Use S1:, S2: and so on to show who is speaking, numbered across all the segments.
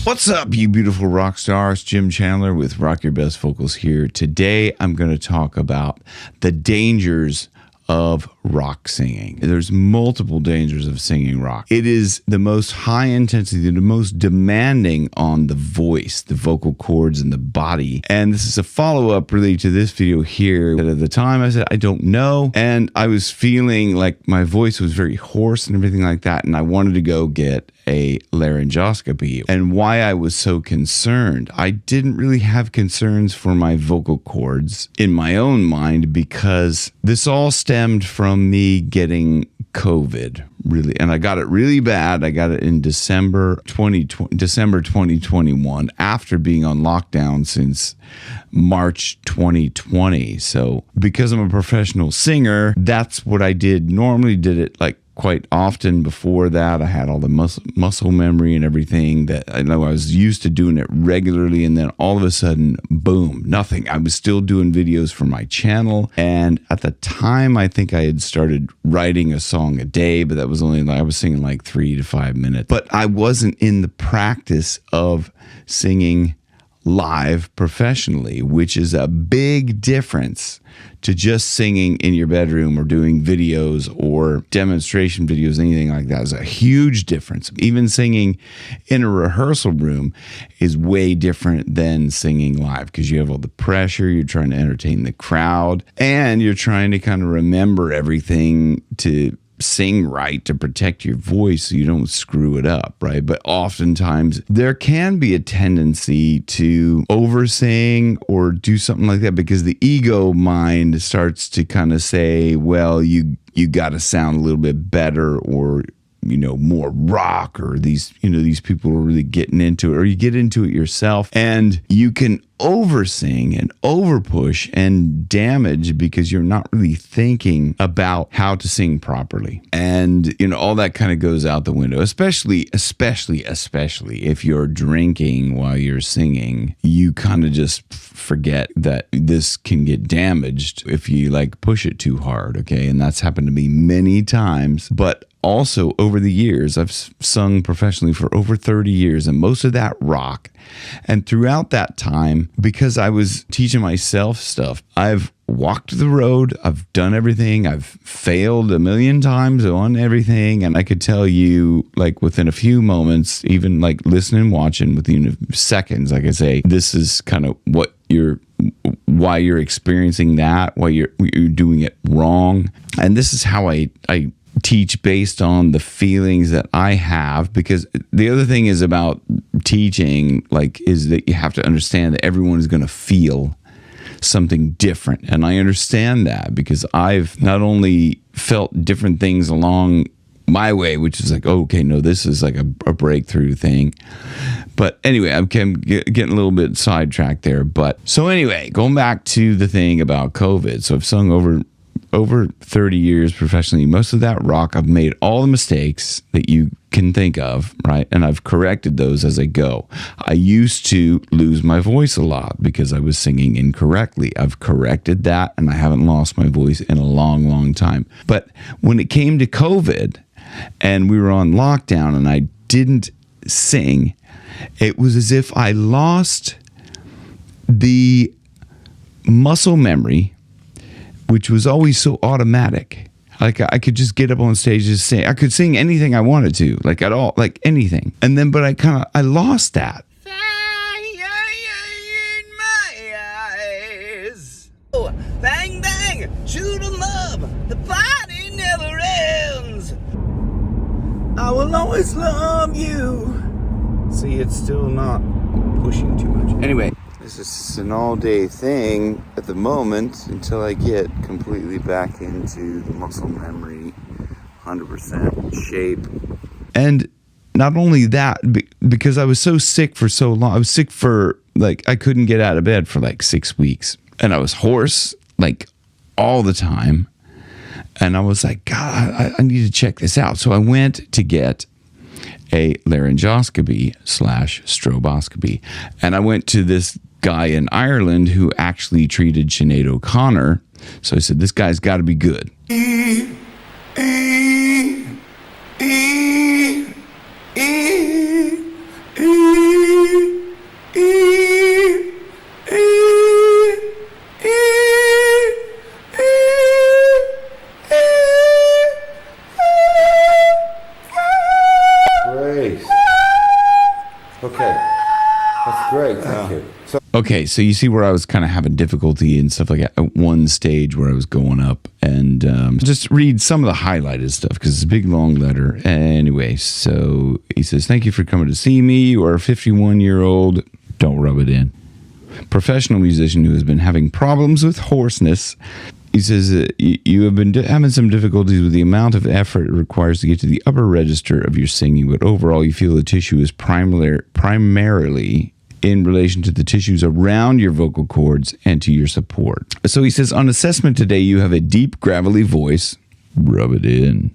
S1: What's up, you beautiful rock stars? Jim Chandler with Rock Your Best Vocals here. Today, I'm going to talk about the dangers of rock singing. There's multiple dangers of singing rock. It is the most high intensity, the most demanding on the voice, the vocal cords, and the body. And this is a follow-up really to this video here. At the time, I said, I don't know. And I was feeling like my voice was very hoarse and everything like that. And I wanted to go get a laryngoscopy. And why I was so concerned, I didn't really have concerns for my vocal cords in my own mind, because this all stemmed from me getting COVID, really. And I got it really bad. I got it in December 2021, after being on lockdown since March 2020. So because I'm a professional singer, that's what I did. Normally did it like quite often before that. I had all the muscle memory and everything that I know I was used to doing it regularly. And then all of a sudden, boom, nothing. I was still doing videos for my channel. And at the time, I think I had started writing a song a day, but that was only like, I was singing like 3 to 5 minutes. But I wasn't in the practice of singing live professionally, which is a big difference to just singing in your bedroom or doing videos or demonstration videos, anything like that is a huge difference. Even singing in a rehearsal room is way different than singing live, because you have all the pressure, you're trying to entertain the crowd, and you're trying to kind of remember everything to sing right, to protect your voice so you don't screw it up, right? But oftentimes there can be a tendency to oversing or do something like that, because the ego mind starts to kind of say, well, you got to sound a little bit better, or more rock, or these people are really getting into it, or you get into it yourself, and you can oversing and overpush and damage because you're not really thinking about how to sing properly. And all that kind of goes out the window, especially if you're drinking while you're singing. You kind of just forget that this can get damaged if you push it too hard, okay? And that's happened to me many times. But also, over the years, I've sung professionally for over 30 years, and most of that rock. And throughout that time, because I was teaching myself stuff, I've walked the road, I've done everything, I've failed a million times on everything, and I could tell you, within a few moments, even listening, watching, within seconds, I could say, this is kind of why you're experiencing that, why you're doing it wrong. And this is how I teach, based on the feelings that I have. Because the other thing is about teaching, is that you have to understand that everyone is going to feel something different. And I understand that, because I've not only felt different things along my way, which is okay, no, this is a breakthrough thing. But anyway, I'm getting a little bit sidetracked there. But so anyway, going back to the thing about COVID. So I've sung over 30 years professionally. Most of that rock, I've made all the mistakes that you can think of, right? And I've corrected those as I go. I used to lose my voice a lot because I was singing incorrectly. I've corrected that, and I haven't lost my voice in a long, long time. But when it came to COVID and we were on lockdown and I didn't sing, it was as if I lost the muscle memory, which was always so automatic. I could just get up on stage and sing. I could sing anything I wanted to, at all, anything. And then, but I lost that.
S2: Fire in my eyes. Oh, bang, bang, shoot 'em up. The party never ends. I will always love you.
S1: See, it's still not pushing too much. Anyway. This is an all-day thing at the moment until I get completely back into the muscle memory, 100% shape. And not only that, because I was so sick for so long. I was sick for, I couldn't get out of bed for 6 weeks. And I was hoarse, all the time. And I was like, God, I need to check this out. So I went to get a laryngoscopy/stroboscopy. And I went to this guy in Ireland who actually treated Sinead O'Connor. So I said, this guy's got to be good.
S3: Okay. That's great. Thank you. So
S1: Okay, so you see where I was kind of having difficulty and stuff like that at one stage where I was going up, and just read some of the highlighted stuff because it's a big long letter. Anyway, so he says, "Thank you for coming to see me. You are a 51-year-old. Don't rub it in. Professional musician who has been having problems with hoarseness." He says that you have been having some difficulties with the amount of effort it requires to get to the upper register of your singing, but overall you feel the tissue is primarily in relation to the tissues around your vocal cords and to your support. So he says, on assessment today, you have a deep, gravelly voice. Rub it in.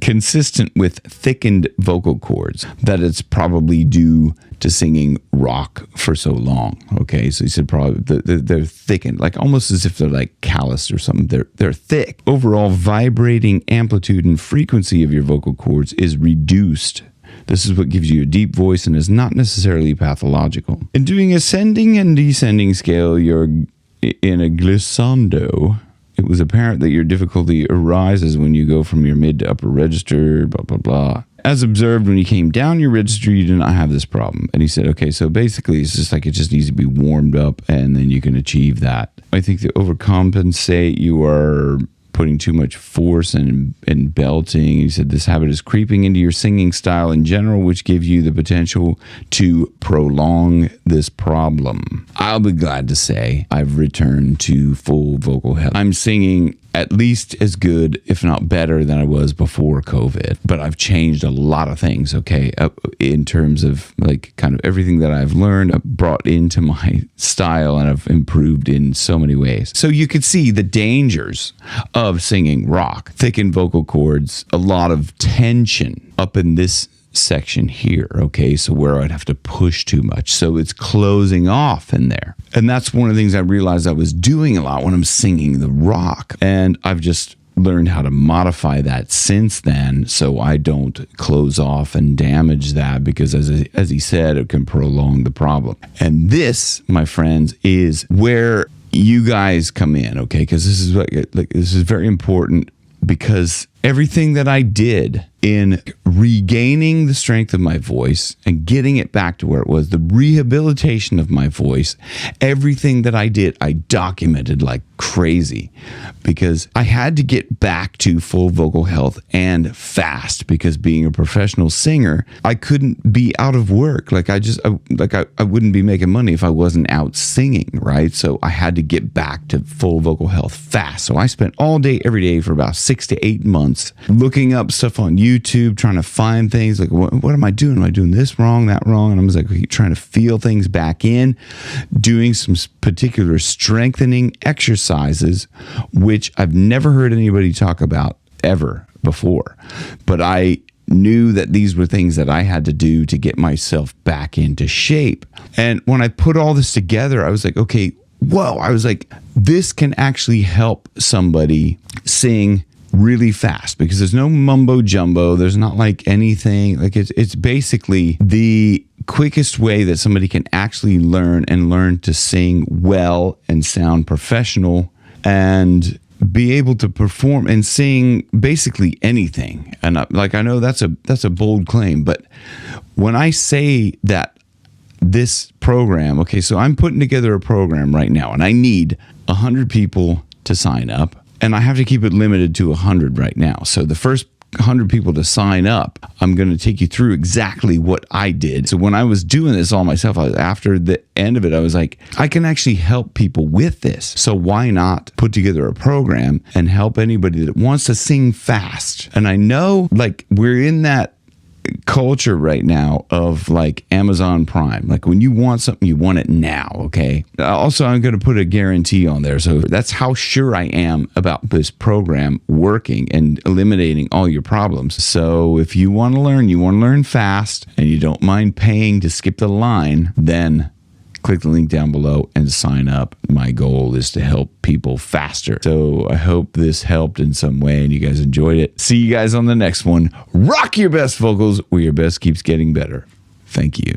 S1: Consistent with thickened vocal cords. That it's probably due to singing rock for so long. Okay, so he said probably they're thickened, like almost as if they're like calloused or something. They're thick. Overall, vibrating amplitude and frequency of your vocal cords is reduced. This is what gives you a deep voice and is not necessarily pathological. In doing ascending and descending scale, you're in a glissando. It was apparent that your difficulty arises when you go from your mid to upper register, blah, blah, blah. As observed, when you came down your register, you did not have this problem. And he said, okay, so basically it's just like it just needs to be warmed up and then you can achieve that. I think to overcompensate, you are putting too much force and belting. He said this habit is creeping into your singing style in general, which gives you the potential to prolong this problem. I'll be glad to say I've returned to full vocal health. I'm singing at least as good, if not better, than I was before COVID. But I've changed a lot of things, okay, in terms of like kind of everything that I've learned, I've brought into my style, and I've improved in so many ways. So you could see the dangers of singing rock. Thickened vocal cords, a lot of tension up in this section here, okay, so where I'd have to push too much, so it's closing off in there. And that's one of the things I realized I was doing a lot when I'm singing the rock, and I've just learned how to modify that since then so I don't close off and damage that, because as he said, it can prolong the problem. And this, my friends, is where you guys come in, okay, because this is this is very important, because everything that I did in regaining the strength of my voice and getting it back to where it was, the rehabilitation of my voice, everything that I did, I documented like crazy, because I had to get back to full vocal health and fast, because being a professional singer, I couldn't be out of work. Like I wouldn't be making money if I wasn't out singing, right? So I had to get back to full vocal health fast. So I spent all day, every day for about 6 to 8 months looking up stuff on YouTube, trying to find things like, what am I doing? Am I doing this wrong, that wrong? And I was like, trying to feel things back in, doing some particular strengthening exercises, which I've never heard anybody talk about ever before. But I knew that these were things that I had to do to get myself back into shape. And when I put all this together, I was like, okay, whoa, I was like, this can actually help somebody sing really fast, because there's no mumbo jumbo. There's not like anything like it's basically the quickest way that somebody can actually learn to sing well and sound professional and be able to perform and sing basically anything. And I know that's a bold claim, but when I say that this program, okay, so I'm putting together a program right now, and I need 100 people to sign up. And I have to keep it limited to 100 right now. So the first 100 people to sign up, I'm going to take you through exactly what I did. So when I was doing this all myself, after the end of it, I was like, I can actually help people with this. So why not put together a program and help anybody that wants to sing fast? And I know like we're in that culture right now of like Amazon Prime. Like when you want something, you want it now, okay? Also, I'm going to put a guarantee on there. So that's how sure I am about this program working and eliminating all your problems. So if you want to learn fast, and you don't mind paying to skip the line, then click the link down below and sign up. My goal is to help people faster. So I hope this helped in some way and you guys enjoyed it. See you guys on the next one. Rock your best vocals where your best keeps getting better. Thank you.